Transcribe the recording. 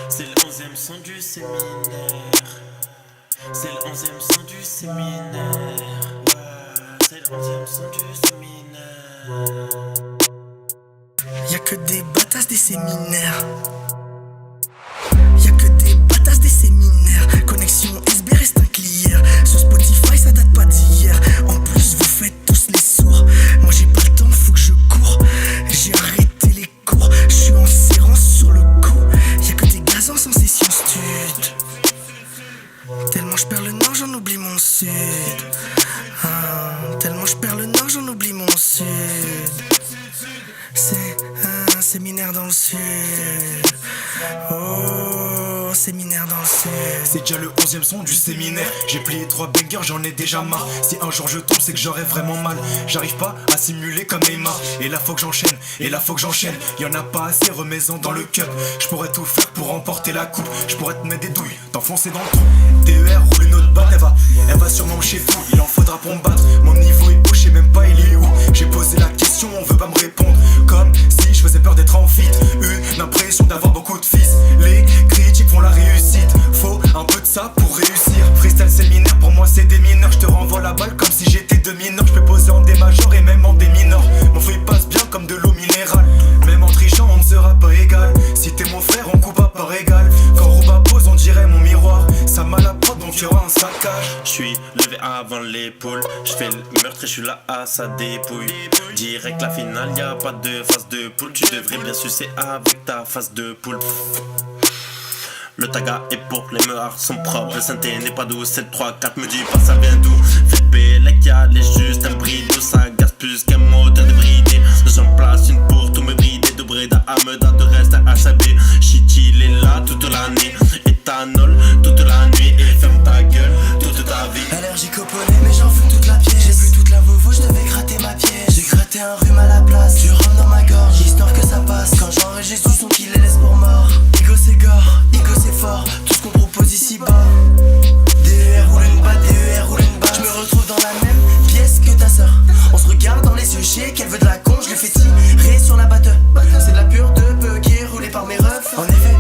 C'est le 11e son du séminaire. C'est le 11e son du séminaire. C'est le 11e son du séminaire. Y'a que des bâtasses des séminaires. Y'a que des bâtasses des séminaires. Connexion SB reste un client. Sur Spotify ça date pas d'hier. En plus vous faites tous les sourds. Moi j'ai pas le temps, faut que je cours. J'ai arrêté les cours. Je suis en séance sur le coup. Y'a que des gazans sans session stud. Tellement je perds le nord, j'en oublie mon sud. Tellement je perds le nord, j'en oublie mon sud. C'est un séminaire dans le sud. Oh, séminaire dans le sud. C'est déjà le 11e son du séminaire. J'ai plié 3 bangers, j'en ai déjà marre. Si un jour je tombe, c'est que j'aurai vraiment mal. J'arrive pas à simuler comme Neymar. Et là faut que j'enchaîne, et là faut que j'enchaîne. Y'en a pas assez, remets-en dans le cup. J'pourrais tout faire pour remporter la coupe. J'pourrais te mettre des douilles, t'enfoncer dans le trou. TER roule une autre batte, elle va sûrement me chez fou. Il en faudra pour me battre. Mon niveau est haut, je sais même pas il est où. J'ai posé la question, on veut pas me répondre. Comme si je faisais peur d'être en fit. Une impression d'avoir beaucoup de fils. Les critiques font la réussite. Faut un peu de ça pour réussir. Freestyle séminaire, pour moi c'est des mineurs. Je te renvoie la balle comme si j'étais de mineur. Je peux poser en des majors et même en des mineurs. Mon feu il passe bien comme de l'eau minérale. Même en trichant on ne sera pas égal. Si t'es mon frère on coupe à part égal. Quand Rouba pose on dirait mon miroir. Ça m'a la prod donc y'aura un saccage. Je suis levé avant l'épaule. Je fais le meurtre et je suis là à sa dépouille. Direct la finale, y'a pas de face de poule. Tu devrais bien sucer avec ta face de poule. Le taga est pour les meurs sont propres. Le synthé n'est pas doux, c'est le 3-4 me dis pas ça vient d'où. Faites bélec, y'a les juste un bridou. Ça gasse plus qu'un moteur débridé. J'en place une pour tout me brider. De Breda à Meda, de reste à HAB. Shit il est là toute l'année. Éthanol toute la nuit. Et ferme ta gueule toute ta vie. Allergique au pollen mais j'en fume toute la pièce. J'ai plus toute la vovo, je devais gratter ma pièce. J'ai gratté un rhume à la place. Du rhum dans ma gorge, histoire que ça passe. Quand j'enregistre du son qui les laisse pour mort. Ego c'est gore, ego c'est fort. Tout ce qu'on propose ici bas. DER roule une batte, DER roule une batte. Je me retrouve dans la même pièce que ta sœur. On se regarde dans les yeux, j'ai qu'elle veut de la con. Je l'ai fait tirer sur la batte. C'est de la pure de buggy roulée par mes refs. En effet